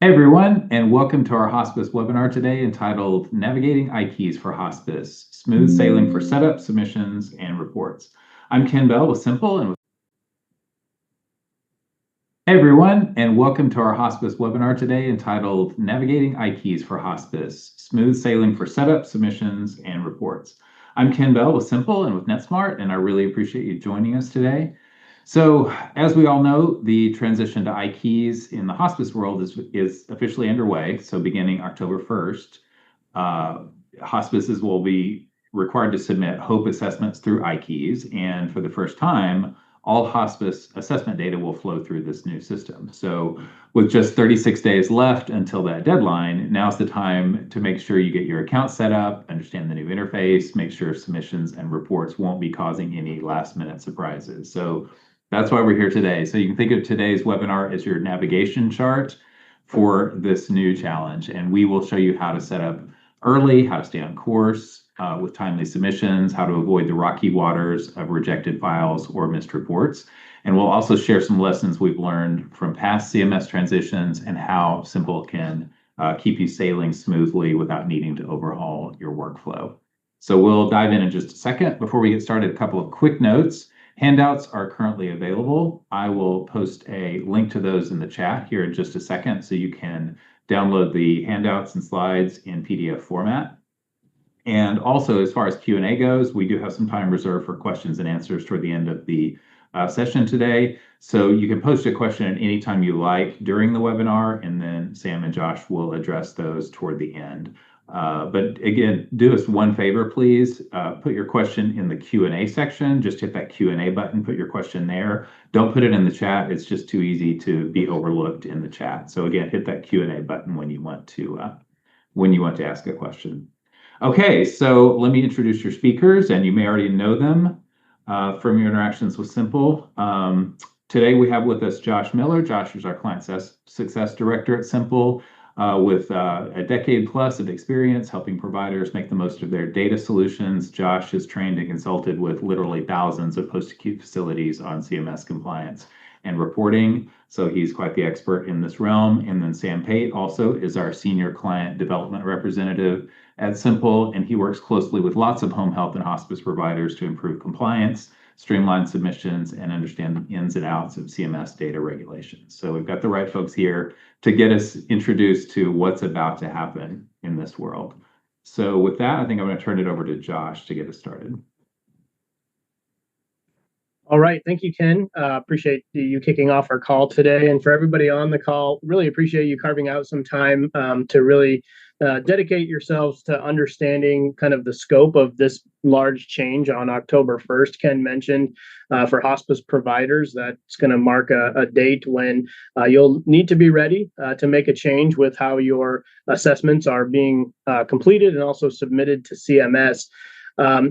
Hey everyone, and welcome to our hospice webinar today entitled Navigating iKeys for Hospice, Smooth Sailing for Setup, Submissions, and Reports. I'm Ken Bell with Simple. Hey everyone, and welcome to our hospice webinar today entitled Navigating iKeys for Hospice, Smooth Sailing for Setup, Submissions, and Reports. I'm Ken Bell with Simple and with NetSmart, and I really appreciate you joining us today. So, as we all know, the transition to iKeys in the hospice world is officially underway. So, beginning October 1st, hospices will be required to submit HOPE assessments through iKeys. And for the first time, all hospice assessment data will flow through this new system. So, with just 36 days left until that deadline, now's the time to make sure you get your account set up, understand the new interface, make sure submissions and reports won't be causing any last-minute surprises. So, that's why we're here today. So you can think of today's webinar as your navigation chart for this new challenge. And we will show you how to set up early, how to stay on course with timely submissions, how to avoid the rocky waters of rejected files or missed reports. And we'll also share some lessons we've learned from past CMS transitions and how Simple can keep you sailing smoothly without needing to overhaul your workflow. So we'll dive in just a second. Before we get started, a couple of quick notes. Handouts are currently available. I will post a link to those in the chat here in just a second so you can download the handouts and slides in PDF format. And also, as far as Q&A goes, we do have some time reserved for questions and answers toward the end of the session today. So you can post a question at any time you like during the webinar, and then Sam and Josh will address those toward the end. But again, do us one favor, please. Put your question in the Q&A section. Just hit that Q&A button, put your question there. Don't put it in the chat. It's just too easy to be overlooked in the chat. So again, hit that Q&A button when you want to ask a question. Okay, so let me introduce your speakers, and you may already know them from your interactions with Simple. Today we have with us Josh Miller. Josh is our Client Success Director at Simple. With a decade plus of experience helping providers make the most of their data solutions. Josh is trained and consulted with literally thousands of post-acute facilities on CMS compliance and reporting. So he's quite the expert in this realm. And then Sam Pate also is our Senior Client Development Representative at Simple, and he works closely with lots of home health and hospice providers to improve compliance, streamline submissions, and understand the ins and outs of CMS data regulations. So we've got the right folks here to get us introduced to what's about to happen in this world. So with that, I think I'm going to turn it over to Josh to get us started. All right. Thank you, Ken. Appreciate you kicking off our call today. And for everybody on the call, really appreciate you carving out some time to really dedicate yourselves to understanding kind of the scope of this large change on October 1st. Ken mentioned for hospice providers, that's going to mark a date when you'll need to be ready to make a change with how your assessments are being completed and also submitted to CMS.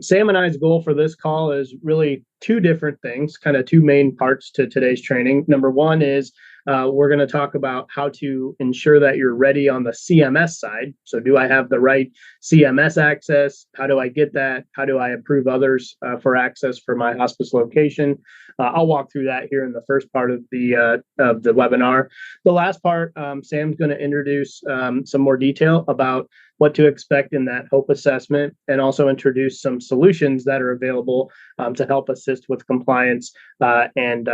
Sam and I's goal for this call is really two different things, kind of two main parts to today's training. Number one is we're going to talk about how to ensure that you're ready on the CMS side. So do I have the right CMS access? How do I get that? How do I approve others for access for my hospice location? I'll walk through that here in the first part of the webinar. The last part, Sam's going to introduce some more detail about what to expect in that HOPE assessment, and also introduce some solutions that are available to help assist with compliance and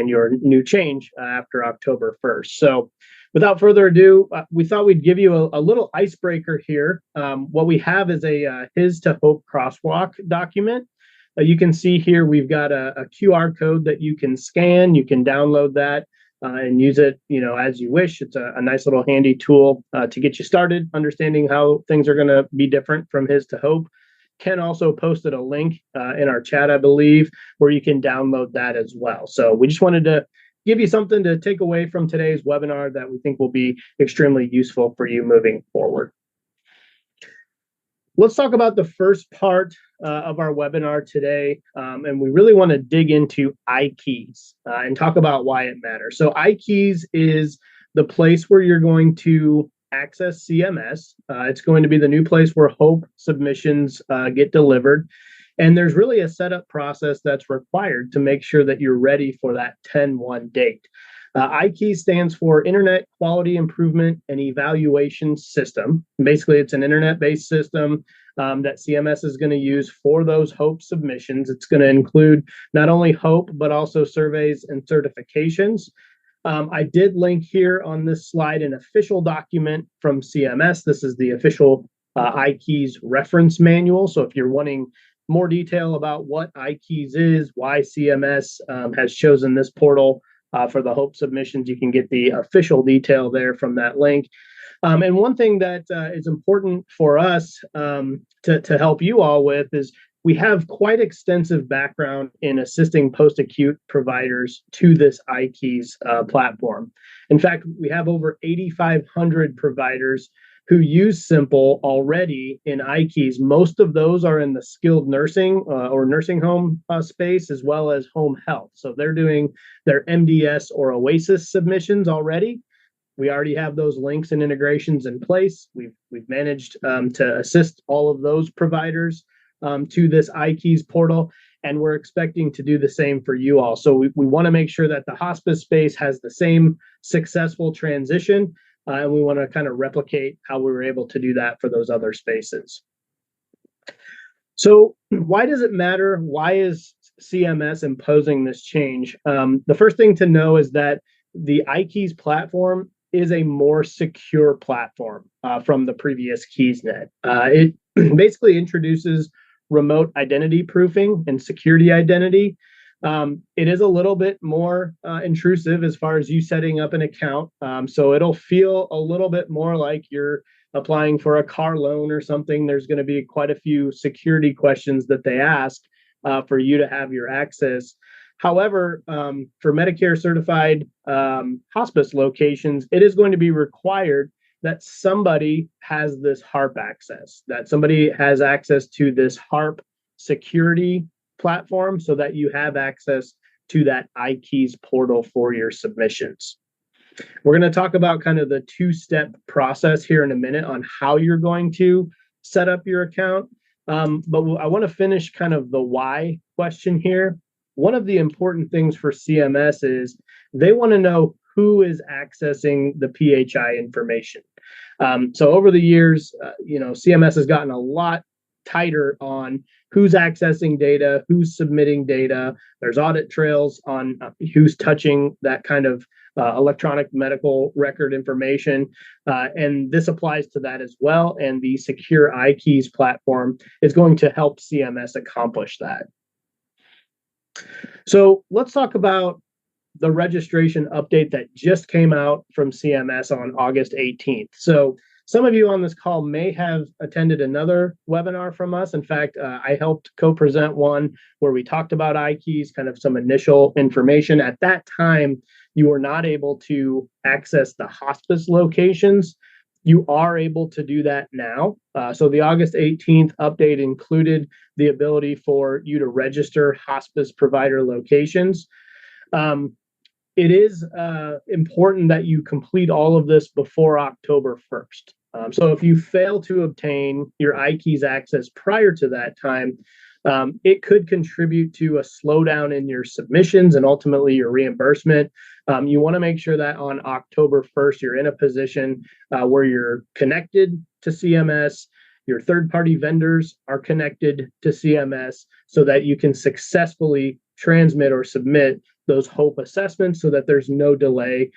your new change after October 1st. So without further ado, we thought we'd give you a little icebreaker here. What we have is a HIS to HOPE crosswalk document. You can see here we've got a QR code that you can scan. You can download that and use it, as you wish. It's a nice little handy tool to get you started understanding how things are going to be different from HIS to HOPE. Ken also posted a link in our chat, I believe, where you can download that as well. So we just wanted to give you something to take away from today's webinar that we think will be extremely useful for you moving forward. Let's talk about the first part of our webinar today, and we really want to dig into iKeys and talk about why it matters. So iKeys is the place where you're going to access CMS. It's going to be the new place where HOPE submissions get delivered. And there's really a setup process that's required to make sure that you're ready for that 10/1 date. IKEY stands for Internet Quality Improvement and Evaluation System. Basically, it's an internet-based system that CMS is going to use for those HOPE submissions. It's going to include not only HOPE, but also surveys and certifications. I did link here on this slide an official document from CMS. This is the official iKeys reference manual. So if you're wanting more detail about what iKeys is, why CMS has chosen this portal for the HOPE submissions, you can get the official detail there from that link. And one thing that is important for us to help you all with is we have quite extensive background in assisting post-acute providers to this iKeys platform. In fact, we have over 8,500 providers who use Simple already in iKeys. Most of those are in the skilled nursing or nursing home space, as well as home health. So they're doing their MDS or OASIS submissions already. We already have those links and integrations in place. We've managed to assist all of those providers to this iKeys portal, and we're expecting to do the same for you all. So we want to make sure that the hospice space has the same successful transition, and we want to kind of replicate how we were able to do that for those other spaces. So why does it matter? Why is CMS imposing this change? The first thing to know is that the iKeys platform is a more secure platform from the previous KeysNet. It basically introduces remote identity proofing and security identity. It is a little bit more intrusive as far as you setting up an account. So it'll feel a little bit more like you're applying for a car loan or something. There's going to be quite a few security questions that they ask for you to have your access. However, for Medicare certified hospice locations, it is going to be required that somebody has this HARP access, that somebody has access to this HARP security platform so that you have access to that iKeys portal for your submissions. We're going to talk about kind of the two-step process here in a minute on how you're going to set up your account. But I want to finish kind of the why question here. One of the important things for CMS is they want to know who is accessing the PHI information. So over the years, CMS has gotten a lot tighter on who's accessing data, who's submitting data. There's audit trails on who's touching that kind of electronic medical record information. And this applies to that as well. And the secure iKeys platform is going to help CMS accomplish that. So let's talk about the registration update that just came out from CMS on August 18th. So some of you on this call may have attended another webinar from us. In fact, I helped co-present one where we talked about iKeys, kind of some initial information. At that time, you were not able to access the hospice locations. You are able to do that now. So the August 18th update included the ability for you to register hospice provider locations. It is important that you complete all of this before October 1st. So if you fail to obtain your iKeys access prior to that time, it could contribute to a slowdown in your submissions and ultimately your reimbursement. You want to make sure that on October 1st, you're in a position where you're connected to CMS, your third-party vendors are connected to CMS so that you can successfully transmit or submit those HOPE assessments so that there's no delay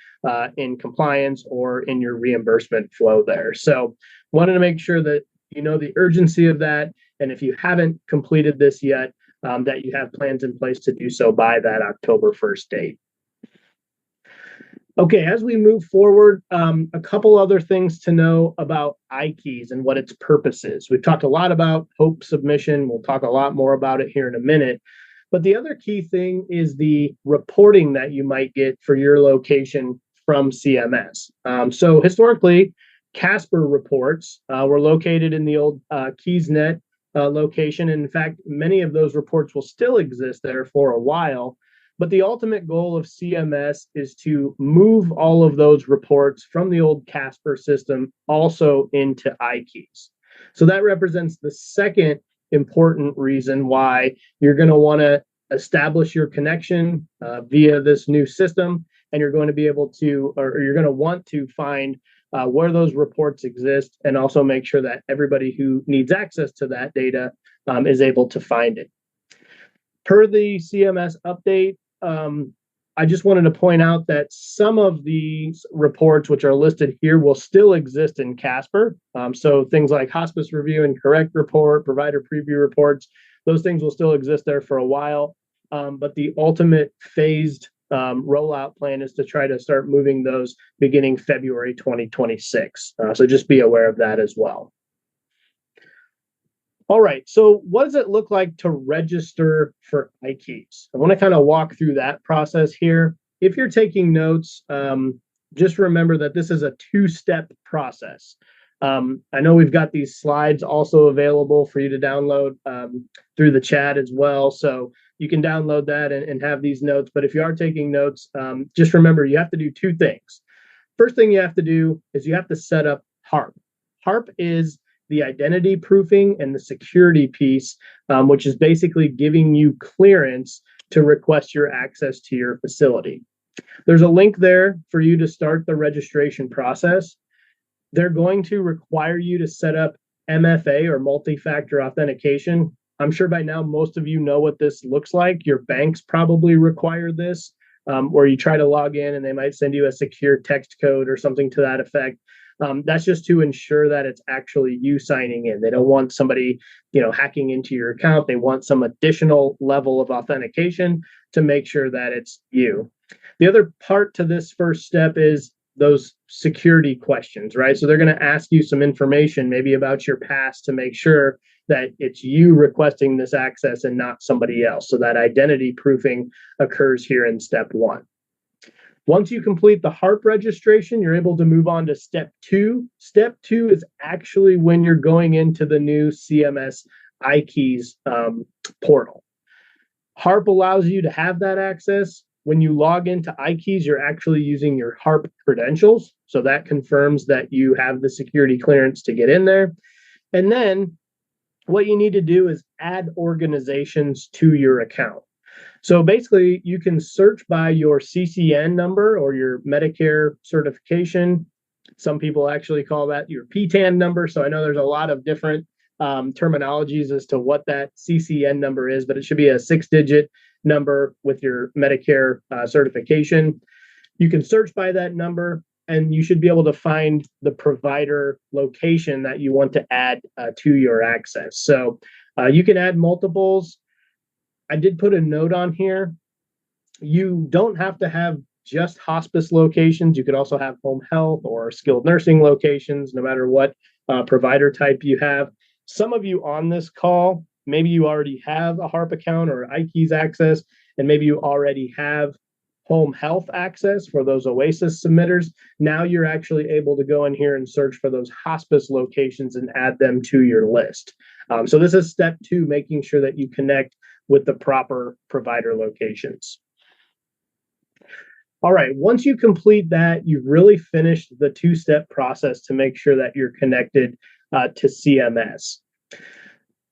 in compliance or in your reimbursement flow there. So wanted to make sure that you know the urgency of that. And if you haven't completed this yet, that you have plans in place to do so by that October 1st date. Okay, as we move forward, a couple other things to know about iKeys and what its purpose is. We've talked a lot about HOPE submission. We'll talk a lot more about it here in a minute. But the other key thing is the reporting that you might get for your location from CMS. So historically, Casper reports were located in the old KeysNet location. And in fact, many of those reports will still exist there for a while. But the ultimate goal of CMS is to move all of those reports from the old Casper system also into iKeys. So that represents the second important reason why you're going to want to establish your connection via this new system. and you're going to be able to, or you're going to want to find where those reports exist, and also make sure that everybody who needs access to that data is able to find it. Per the CMS update, I just wanted to point out that some of these reports, which are listed here, will still exist in Casper. So things like hospice review and correct report, provider preview reports, those things will still exist there for a while. But the ultimate phased rollout plan is to try to start moving those beginning February 2026. So just be aware of that as well. All right, so what does it look like to register for iKeys? I want to kind of walk through that process here. If you're taking notes, just remember that this is a two-step process. I know we've got these slides also available for you to download through the chat as well, so you can download that and have these notes. But if you are taking notes, just remember you have to do two things. First thing you have to do is you have to set up HARP. HARP is the identity proofing and the security piece, which is basically giving you clearance to request your access to your facility. There's a link there for you to start the registration process. They're going to require you to set up MFA or multi-factor authentication. I'm sure by now most of you know what this looks like. Your banks probably require this, where you try to log in and they might send you a secure text code or something to that effect. That's just to ensure that it's actually you signing in. They don't want somebody, hacking into your account. They want some additional level of authentication to make sure that it's you. The other part to this first step is those security questions, right? So they're going to ask you some information, maybe about your past, to make sure that it's you requesting this access and not somebody else. So that identity proofing occurs here in step one. Once you complete the HARP registration, you're able to move on to step two. Step two is actually when you're going into the new CMS iKeys portal. HARP allows you to have that access. When you log into iKeys, you're actually using your HARP credentials. So that confirms that you have the security clearance to get in there. And then what you need to do is add organizations to your account. So basically, you can search by your CCN number or your Medicare certification. Some people actually call that your PTAN number. So I know there's a lot of different terminologies as to what that CCN number is, but it should be a 6-digit number with your Medicare certification. You can search by that number, and you should be able to find the provider location that you want to add to your access. So you can add multiples. I did put a note on here. You don't have to have just hospice locations. You could also have home health or skilled nursing locations, no matter what provider type you have. Some of you on this call, maybe you already have a HARP account or iKeys access, and maybe you already have home health access for those OASIS submitters. Now you're actually able to go in here and search for those hospice locations and add them to your list. So this is step two, making sure that you connect with the proper provider locations. All right, once you complete that, you've really finished the two-step process to make sure that you're connected to CMS.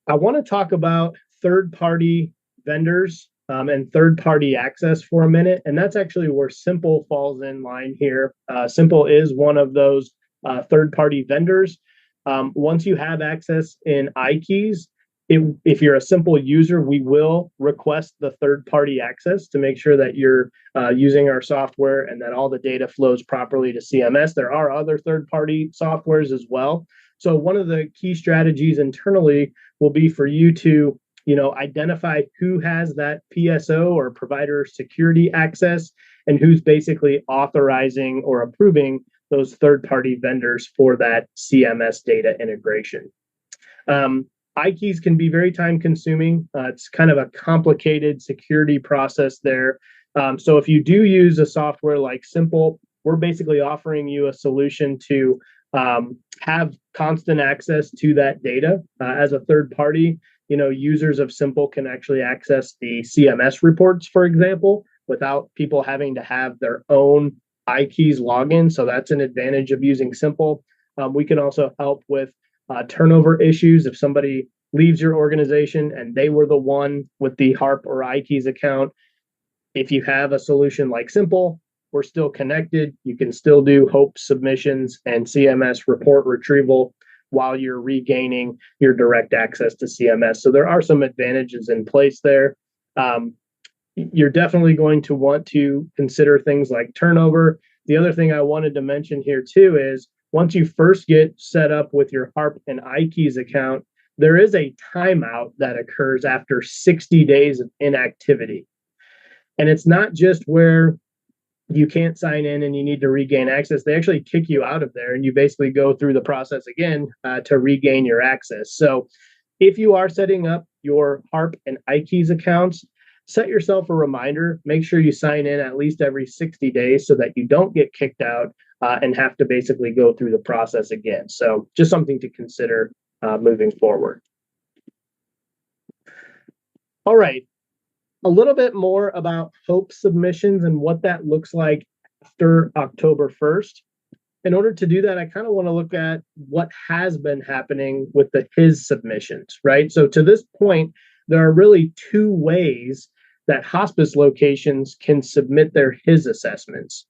I want to talk about third-party vendors and third-party access for a minute, and that's actually where Simple falls in line here. Simple is one of those third-party vendors. Once you have access in iKeys, if you're a Simple user, we will request the third-party access to make sure that you're using our software and that all the data flows properly to CMS. There are other third-party softwares as well. So one of the key strategies internally will be for you to, identify who has that PSO or provider security access and who's basically authorizing or approving those third-party vendors for that CMS data integration. iKeys can be very time consuming. It's kind of a complicated security process there. So if you do use a software like Simple, we're basically offering you a solution to have constant access to that data. As a third party, users of Simple can actually access the CMS reports, for example, without people having to have their own iKeys login. So that's an advantage of using Simple. We can also help with turnover issues. If somebody leaves your organization and they were the one with the HARP or iKeys account, if you have a solution like Simple, we're still connected. You can still do HOPE submissions and CMS report retrieval while you're regaining your direct access to CMS. So there are some advantages in place there. You're definitely going to want to consider things like turnover. The other thing I wanted to mention here too is once you first get set up with your HARP and iKeys account, there is a timeout that occurs after 60 days of inactivity. And it's not just where you can't sign in and you need to regain access. They actually kick you out of there and you basically go through the process again to regain your access. So if you are setting up your HARP and iKeys accounts, set yourself a reminder. Make sure you sign in at least every 60 days so that you don't get kicked out and have to basically go through the process again. So just something to consider moving forward. All right. A little bit more about HOPE submissions and what that looks like after October 1st. In order to do that, I kind of want to look at what has been happening with the HIS submissions, right? So to this point, there are really two ways that hospice locations can submit their HIS assessments.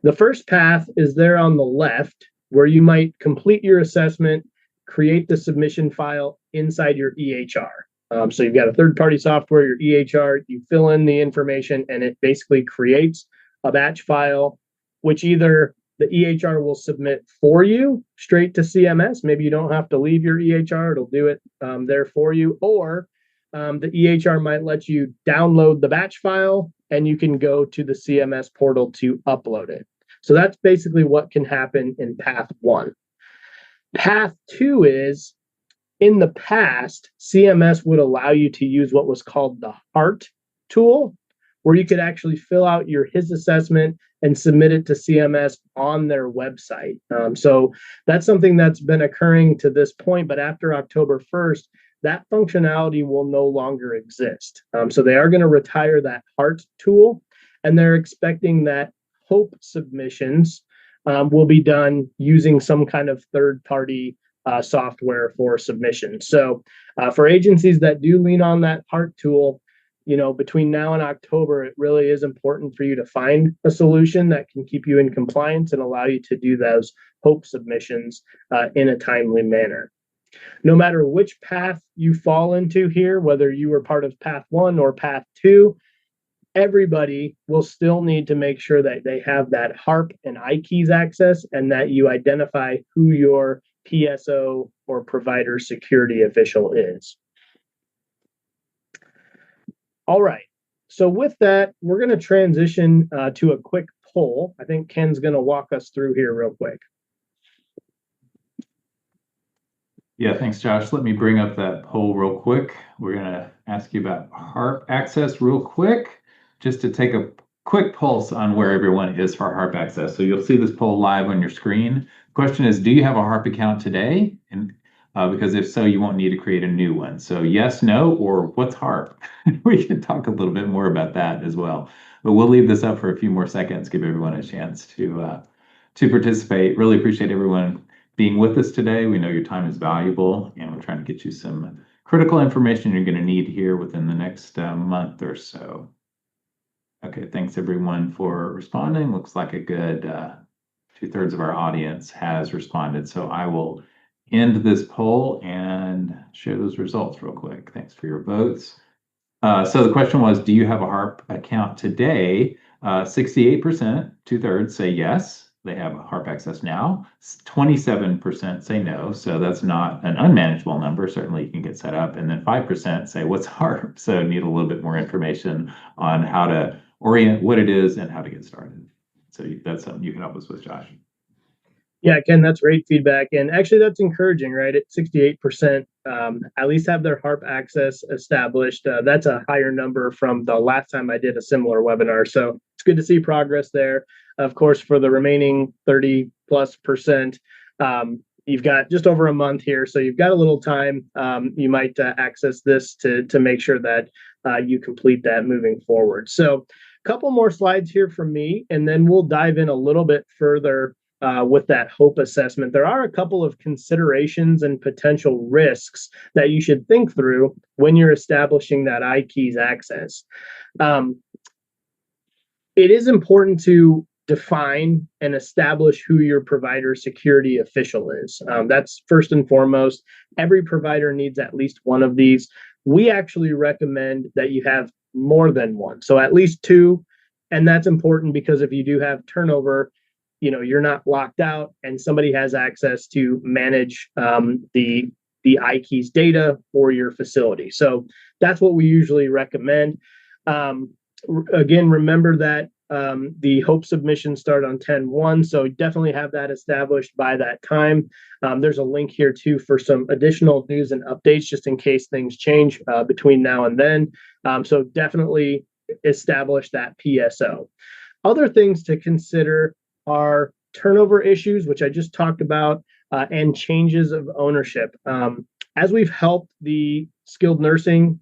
The first path is there on the left, where you might complete your assessment, create the submission file inside your EHR. So you've got a third-party software, your EHR, you fill in the information, and it basically creates a batch file, which either the EHR will submit for you straight to CMS. Maybe you don't have to leave your EHR, it'll do it there for you, or the EHR might let you download the batch file and you can go to the CMS portal to upload it. So that's basically what can happen in path one. Path two is, in the past, CMS would allow you to use what was called the HART tool, where you could actually fill out your HIS assessment and submit it to CMS on their website. So that's something that's been occurring to this point, but after October 1st, that functionality will no longer exist. So they are going to retire that HART tool, and they're expecting that HOPE submissions will be done using some kind of third-party software for submission. So for agencies that do lean on that HART tool, between now and October, it really is important for you to find a solution that can keep you in compliance and allow you to do those HOPE submissions in a timely manner. No matter which path you fall into here, whether you were part of path one or path two, everybody will still need to make sure that they have that HARP and iKeys access and that you identify who your PSO or provider security official is. All right. So with that, we're going to transition to a quick poll. I think Ken's going to walk us through here real quick. Yeah, thanks, Josh. Let me bring up that poll real quick. We're going to ask you about HARP access real quick, just to take a quick pulse on where everyone is for HARP access. So you'll see this poll live on your screen. The question is, do you have a HARP account today? And because if so, you won't need to create a new one. So yes, no, or what's HARP? We can talk a little bit more about that as well. But we'll leave this up for a few more seconds, give everyone a chance to participate. Really appreciate everyone being with us today. We know your time is valuable, and we're trying to get you some critical information you're going to need here within the next month or so. Okay, thanks everyone for responding. Looks like a good 2/3 of our audience has responded. So I will end this poll and share those results real quick. Thanks for your votes. So the question was, do you have a HARP account today? 68%, 2/3 say yes. They have HARP access now. 27% say no, so that's not an unmanageable number. Certainly you can get set up. And then 5% say, what's HARP? So need a little bit more information on how to orient what it is and how to get started. So that's something you can help us with, Josh. Yeah, Ken, that's great feedback. And actually that's encouraging, right? At 68%, at least have their HARP access established. That's a higher number from the last time I did a similar webinar. So it's good to see progress there. Of course, for the remaining 30+%, you've got just over a month here. So you've got a little time. You might access this to make sure that you complete that moving forward. So a couple more slides here from me, and then we'll dive in a little bit further with that HOPE assessment. There are a couple of considerations and potential risks that you should think through when you're establishing that iKeys access. It is important to define and establish who your provider security official is. That's first and foremost. Every provider needs at least one of these. We actually recommend that you have more than one, so at least two. And that's important because if you do have turnover, you're not locked out and somebody has access to manage the iKeys data for your facility. So that's what we usually recommend. Again, remember that the HOPE submissions start on 10/1, so definitely have that established by that time. There's a link here too for some additional news and updates just in case things change between now and then. So definitely establish that PSO. Other things to consider are turnover issues, which I just talked about, and changes of ownership. As we've helped the skilled nursing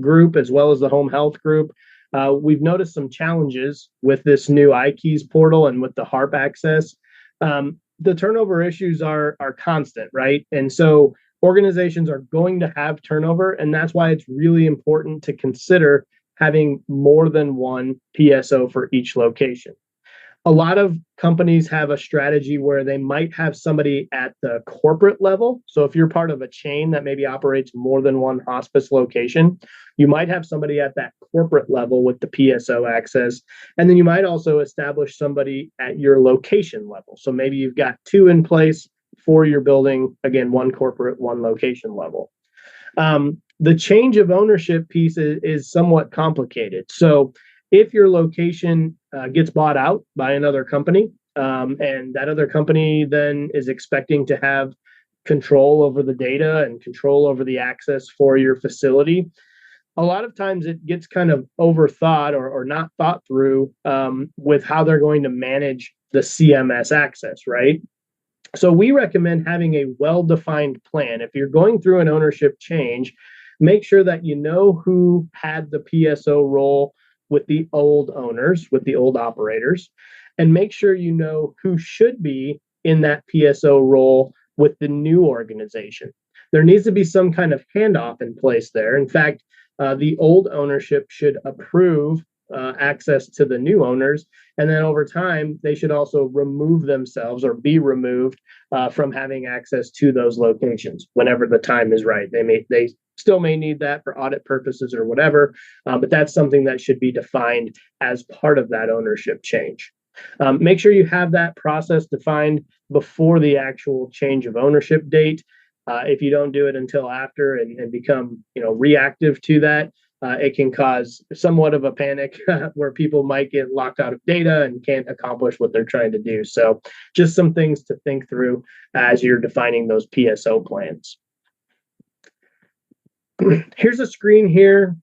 group as well as the home health group, we've noticed some challenges with this new iKeys portal and with the HARP access. The turnover issues are constant, right? And so organizations are going to have turnover, and that's why it's really important to consider having more than one PSO for each location. A lot of companies have a strategy where they might have somebody at the corporate level. So if you're part of a chain that maybe operates more than one hospice location, you might have somebody at that corporate level with the PSO access. And then you might also establish somebody at your location level. So maybe you've got two in place for your building, again, one corporate, one location level. The change of ownership piece is somewhat complicated. So if your location gets bought out by another company, and that other company then is expecting to have control over the data and control over the access for your facility, a lot of times it gets kind of overthought or not thought through with how they're going to manage the CMS access, right? So we recommend having a well-defined plan. If you're going through an ownership change, make sure that you know who had the PSO role with the old owners, with the old operators, and make sure you know who should be in that PSO role with the new organization. There needs to be some kind of handoff in place there. In fact, the old ownership should approve access to the new owners, and then over time, they should also remove themselves or be removed from having access to those locations whenever the time is right. They still may need that for audit purposes or whatever, but that's something that should be defined as part of that ownership change. Make sure you have that process defined before the actual change of ownership date. If you don't do it until after and become reactive to that, it can cause somewhat of a panic where people might get locked out of data and can't accomplish what they're trying to do. So just some things to think through as you're defining those PSO plans. Here's a screen here,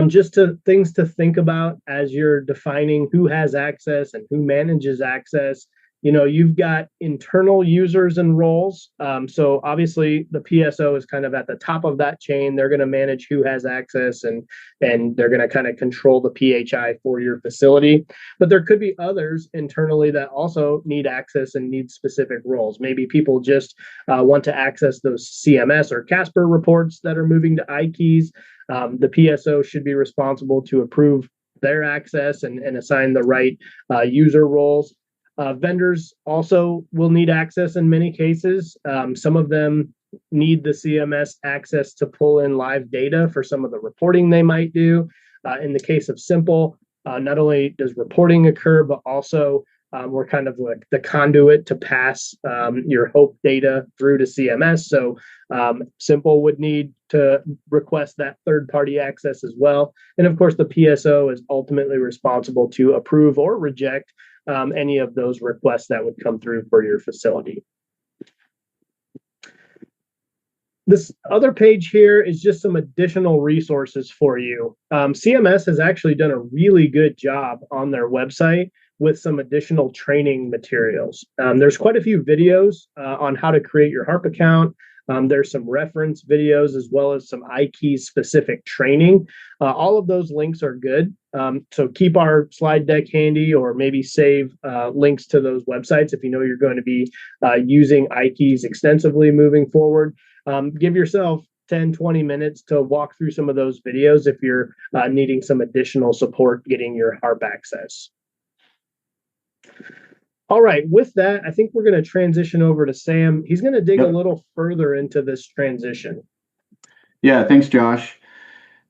just things to think about as you're defining who has access and who manages access. You've got internal users and roles. So obviously the PSO is kind of at the top of that chain. They're going to manage who has access and they're going to kind of control the PHI for your facility. But there could be others internally that also need access and need specific roles. Maybe people just want to access those CMS or Casper reports that are moving to iKeys. The PSO should be responsible to approve their access and assign the right user roles. Vendors also will need access in many cases. Some of them need the CMS access to pull in live data for some of the reporting they might do. In the case of Simple, not only does reporting occur, but also we're kind of like the conduit to pass your HOPE data through to CMS. So Simple would need to request that third-party access as well. And of course, the PSO is ultimately responsible to approve or reject any of those requests that would come through for your facility. This other page here is just some additional resources for you. CMS has actually done a really good job on their website with some additional training materials. There's quite a few videos on how to create your HARP account. There's some reference videos as well as some iKeys specific training. All of those links are good. So keep our slide deck handy or maybe save links to those websites if you know you're going to be using iKeys extensively moving forward. Give yourself 10, 20 minutes to walk through some of those videos if you're needing some additional support getting your HARP access. All right, with that, I think we're going to transition over to Sam. He's going to dig a Yep. little further into this transition. Yeah, thanks, Josh.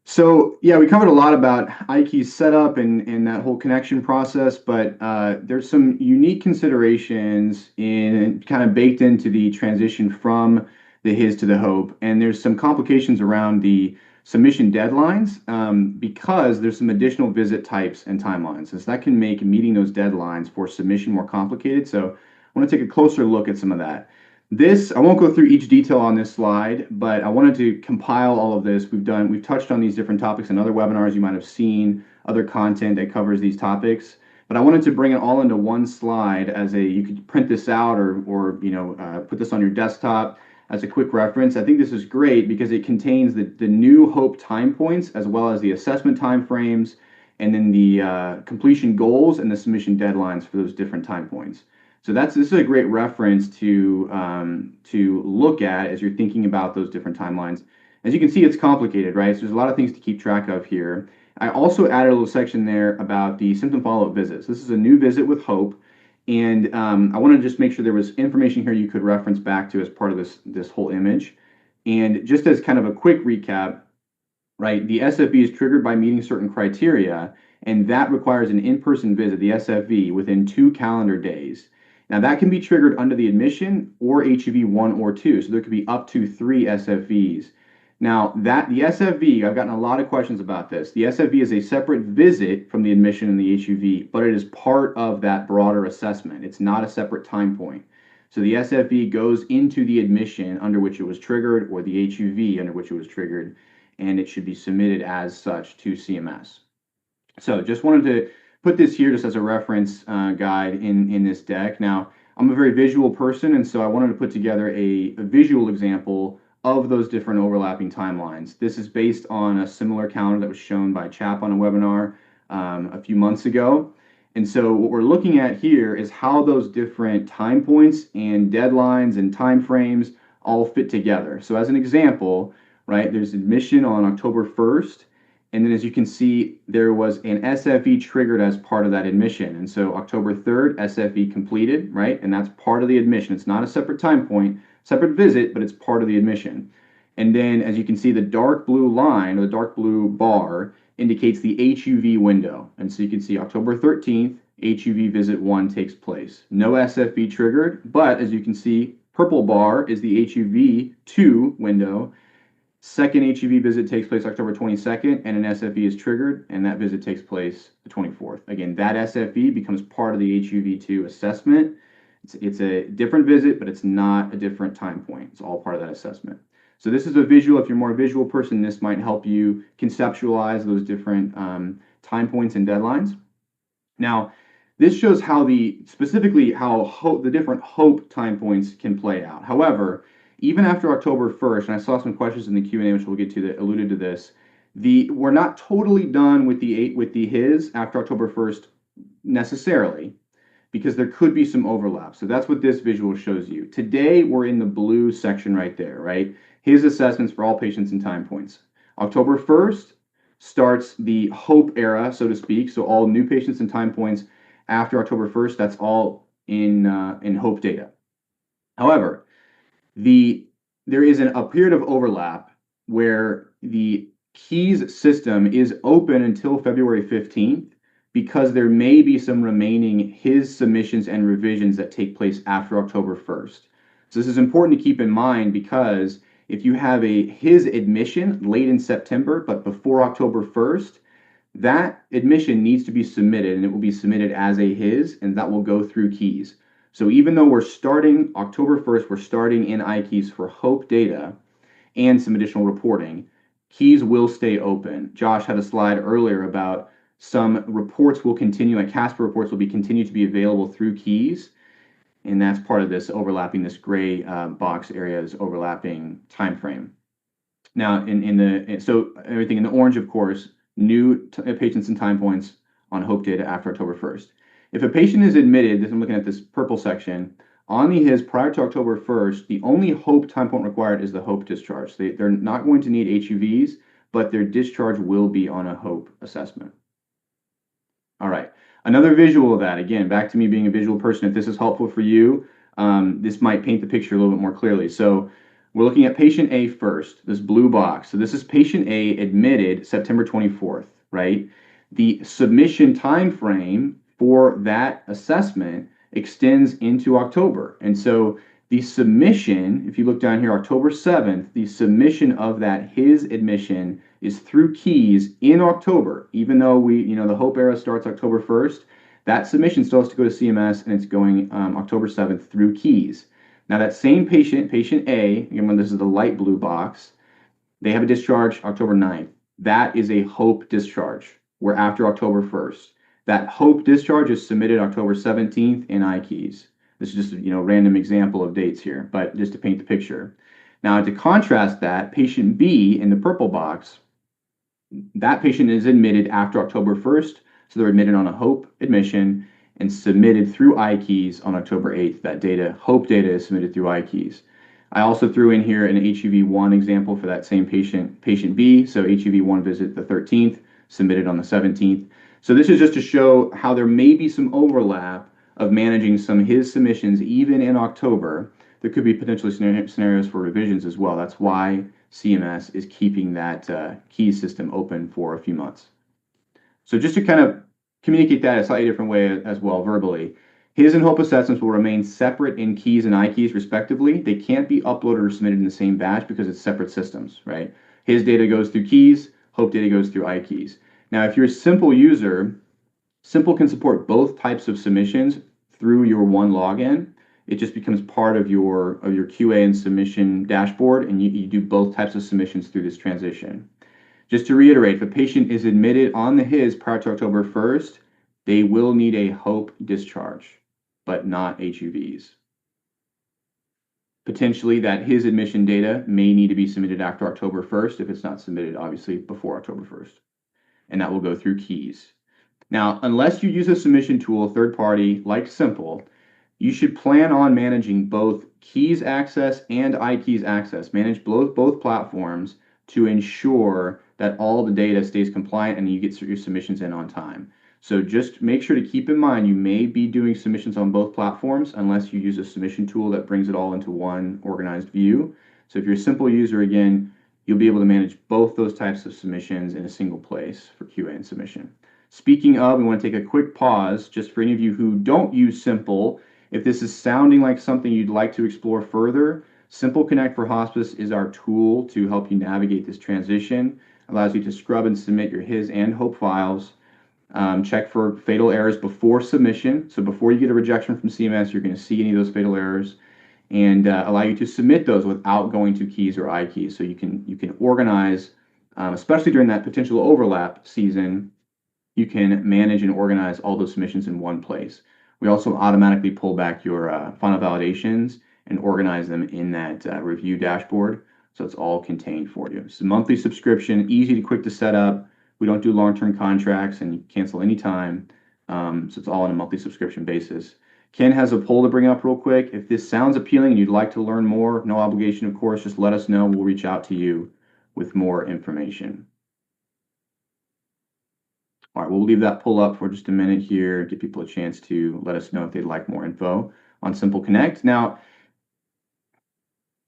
So yeah, we covered a lot about iKey's setup and that whole connection process, but there's some unique considerations in kind of baked into the transition from the HIS to the HOPE, and there's some complications around the submission deadlines because there's some additional visit types and timelines, and so that can make meeting those deadlines for submission more complicated. So I want to take a closer look at some of that. I won't go through each detail on this slide, but I wanted to compile all of this. We've touched on these different topics in other webinars. You might have seen other content that covers these topics, but I wanted to bring it all into one slide you could print this out or put this on your desktop as a quick reference. I think this is great because it contains the new HOPE time points as well as the assessment time frames and then the completion goals and the submission deadlines for those different time points. So this is a great reference to look at as you're thinking about those different timelines. As you can see, it's complicated, right? So there's a lot of things to keep track of here. I also added a little section there about the symptom follow-up visits. This is a new visit with HOPE, and I want to just make sure there was information here you could reference back to as part of this whole image. And just as kind of a quick recap, right, the SFV is triggered by meeting certain criteria, and that requires an in-person visit, the SFV, within 2 calendar days. Now that can be triggered under the admission or HUV 1 or 2, so there could be up to 3 SFVs. Now the SFV, I've gotten a lot of questions about this. The SFV is a separate visit from the admission and the HUV, but it is part of that broader assessment. It's not a separate time point. So the SFV goes into the admission under which it was triggered or the HUV under which it was triggered, and it should be submitted as such to CMS. So just wanted to put this here just as a reference guide in this deck. Now, I'm a very visual person, and so I wanted to put together a visual example of those different overlapping timelines. This is based on a similar calendar that was shown by Chap on a webinar a few months ago. And so what we're looking at here is how those different time points and deadlines and time frames all fit together. So as an example, right, there's admission on October 1st. And then as you can see, there was an SFV triggered as part of that admission. And so October 3rd, SFV completed, right? And that's part of the admission. It's not a separate time point, separate visit, but it's part of the admission. And then as you can see, the dark blue line or the dark blue bar indicates the HUV window. And so you can see October 13th, HUV visit 1 takes place. No SFV triggered, but as you can see, purple bar is the HUV 2 window. Second HUV visit takes place October 22nd, and an SFV is triggered, and that visit takes place the 24th. Again, that SFV becomes part of the HUV2 assessment. It's a different visit, but it's not a different time point. It's all part of that assessment. So this is a visual. If you're more a visual person, this might help you conceptualize those different time points and deadlines. Now, this shows specifically how the different HOPE time points can play out. However, even after October 1st, and I saw some questions in the Q&A, which we'll get to that alluded to this, we're not totally done with the HIS after October 1st necessarily, because there could be some overlap. So that's what this visual shows you. Today, we're in the blue section right there, right? HIS assessments for all patients and time points. October 1st starts the HOPE era, so to speak. So all new patients and time points after October 1st, that's all in HOPE data. However, there is a period of overlap where the KEYS system is open until February 15th because there may be some remaining HIS submissions and revisions that take place after October 1st. So this is important to keep in mind because if you have a HIS admission late in September but before October 1st, that admission needs to be submitted, and it will be submitted as a HIS, and that will go through KEYS. So even though we're starting October 1st, we're starting in iKeys for HOPE data and some additional reporting, KEYS will stay open. Josh had a slide earlier about some reports will continue, like CASPR reports will continue to be available through KEYS, and that's part of this overlapping, this gray box area is overlapping time frame. Now, so everything in the orange, of course, new patients and time points on HOPE data after October 1st. If a patient is admitted, I'm looking at this purple section, on the HIS prior to October 1st, the only HOPE time point required is the HOPE discharge. They're not going to need HUVs, but their discharge will be on a HOPE assessment. All right. Another visual of that, again, back to me being a visual person, if this is helpful for you, this might paint the picture a little bit more clearly. So we're looking at patient A first, this blue box. So this is patient A admitted September 24th, right? The submission time frame for that assessment extends into October. And so the submission, if you look down here, October 7th, the submission of that, his admission, is through Keys in October, even though the Hope era starts October 1st. That submission still has to go to CMS, and it's going October 7th through Keys. Now, that same patient, patient A, again, when this is the light blue box, they have a discharge October 9th. That is a Hope discharge. We're after October 1st. That Hope discharge is submitted October 17th in iKeys. This is just a random example of dates here, but just to paint the picture. Now, to contrast that, patient B in the purple box, that patient is admitted after October 1st, so they're admitted on a Hope admission and submitted through iKeys on October 8th. That data, Hope data, is submitted through iKeys. I also threw in here an HEV1 example for that same patient, patient B. So HEV1 visit the 13th, submitted on the 17th. So this is just to show how there may be some overlap of managing some of his submissions even in October. There could be potentially scenarios for revisions as well. That's why CMS is keeping that Keys system open for a few months. So just to kind of communicate that a slightly different way as well verbally, his and Hope assessments will remain separate in Keys and iKeys respectively. They can't be uploaded or submitted in the same batch because it's separate systems, right? His data goes through Keys, Hope data goes through iKeys. Now, if you're a Simple user, Simple can support both types of submissions through your one login. It just becomes part of your QA and submission dashboard, and you do both types of submissions through this transition. Just to reiterate, if a patient is admitted on the HIS prior to October 1st, they will need a Hope discharge, but not HUVs. Potentially that HIS admission data may need to be submitted after October 1st if it's not submitted, obviously, before October 1st. And that will go through Keys. Now, unless you use a submission tool, third party, like Simple, you should plan on managing both Keys access and iKeys access. Manage both platforms to ensure that all the data stays compliant and you get your submissions in on time. So just make sure to keep in mind you may be doing submissions on both platforms unless you use a submission tool that brings it all into one organized view. So if you're a Simple user, again, you'll be able to manage both those types of submissions in a single place for QA and submission. Speaking of, we want to take a quick pause just for any of you who don't use Simple. If this is sounding like something you'd like to explore further, Simple Connect for Hospice is our tool to help you navigate this transition. It allows you to scrub and submit your HIS and Hope files. Check for fatal errors before submission. So before you get a rejection from CMS, you're going to see any of those fatal errors, and allow you to submit those without going to Keys or iKeys. So you can organize, especially during that potential overlap season, you can manage and organize all those submissions in one place. We also automatically pull back your final validations and organize them in that review dashboard. So it's all contained for you. It's a monthly subscription, easy to quick to set up. We don't do long-term contracts and you cancel anytime. So it's all on a monthly subscription basis. Ken has a poll to bring up real quick. If this sounds appealing and you'd like to learn more, no obligation, of course, just let us know. We'll reach out to you with more information. All right, we'll leave that poll up for just a minute here, give people a chance to let us know if they'd like more info on Simple Connect. Now,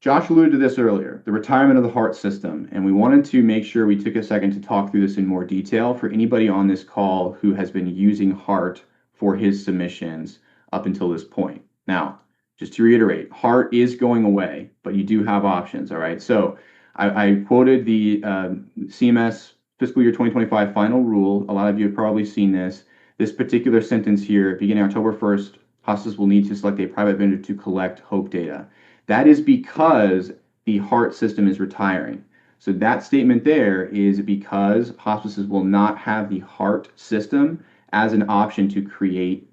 Josh alluded to this earlier, the retirement of the HART system, and we wanted to make sure we took a second to talk through this in more detail for anybody on this call who has been using HART for his submissions up until this point. Now, just to reiterate, HART is going away, but you do have options, all right? So I quoted the CMS fiscal year 2025 final rule. A lot of you have probably seen this. This particular sentence here, beginning October 1st, hospitals will need to select a private vendor to collect HOPE data. That is because the HART system is retiring. So that statement there is because hospices will not have the HART system as an option to create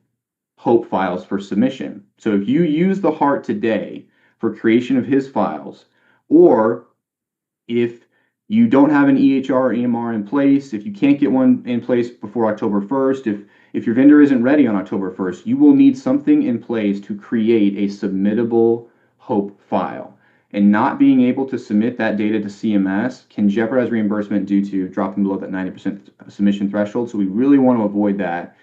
HOPE files for submission. So if you use the HART today for creation of his files, or if you don't have an EHR or EMR in place, if you can't get one in place before October 1st, if your vendor isn't ready on October 1st, you will need something in place to create a submittable HOPE file. And not being able to submit that data to CMS can jeopardize reimbursement due to dropping below that 90% submission threshold. So we really want to avoid that.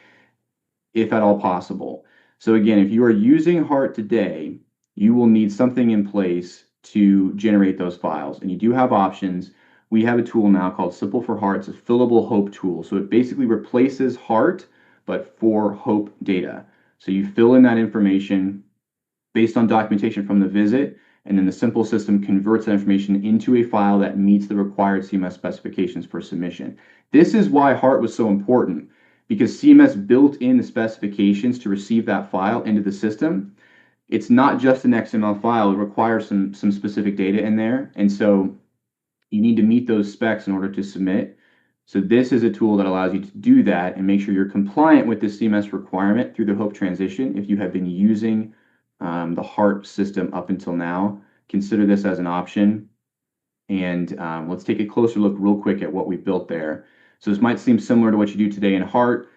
if at all possible. So again, if you are using Heart today, you will need something in place to generate those files. And you do have options. We have a tool now called Simple for Heart. It's a fillable Hope tool. So it basically replaces Heart, but for Hope data. So you fill in that information based on documentation from the visit, and then the Simple system converts that information into a file that meets the required CMS specifications for submission. This is why Heart was so important, because CMS built in the specifications to receive that file into the system. It's not just an XML file, it requires some specific data in there. And so you need to meet those specs in order to submit. So this is a tool that allows you to do that and make sure you're compliant with the CMS requirement through the Hope transition. If you have been using the Heart system up until now, consider this as an option. And let's take a closer look real quick at what we built there. So this might seem similar to what you do today in Heart.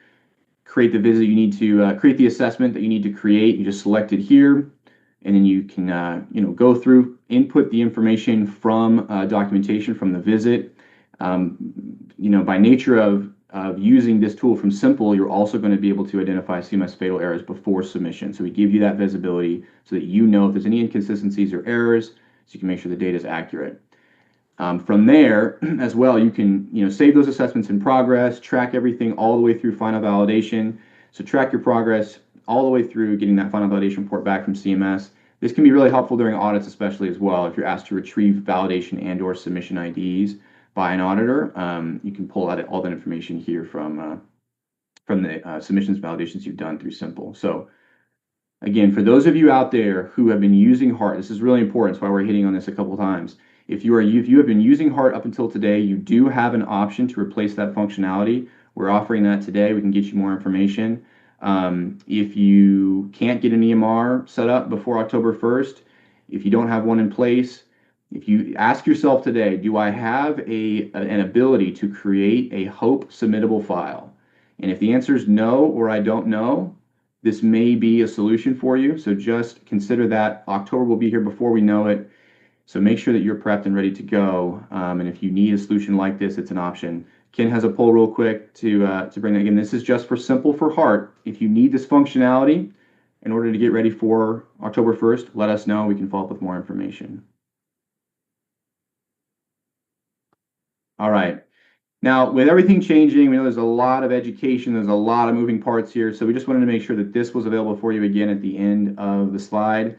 Create the visit you need to create the assessment that you need to create. You just select it here, and then you can go through, input the information from documentation from the visit. By nature of using this tool from Simple, you're also going to be able to identify CMS fatal errors before submission. So we give you that visibility so that you know if there's any inconsistencies or errors, so you can make sure the data is accurate. From there, as well, you can save those assessments in progress, track everything all the way through final validation. So track your progress all the way through getting that final validation report back from CMS. This can be really helpful during audits, especially as well. If you're asked to retrieve validation and/or submission IDs by an auditor, you can pull out all that information here from the submissions validations you've done through Simple. So again, for those of you out there who have been using Heart, this is really important. That's why we're hitting on this a couple of times. If you have been using Heart up until today, you do have an option to replace that functionality. We're offering that today. We can get you more information. If you can't get an EMR set up before October 1st, if you don't have one in place, if you ask yourself today, do I have an ability to create a Hope submittable file? And if the answer is no, or I don't know, this may be a solution for you. So just consider that. October will be here before we know it. So make sure that you're prepped and ready to go. And if you need a solution like this, it's an option. Ken has a poll real quick to bring that. Again, this is just for Simple for Heart. If you need this functionality in order to get ready for October 1st, let us know. We can follow up with more information. All right. Now, with everything changing, we know there's a lot of education, there's a lot of moving parts here. So we just wanted to make sure that this was available for you again at the end of the slide.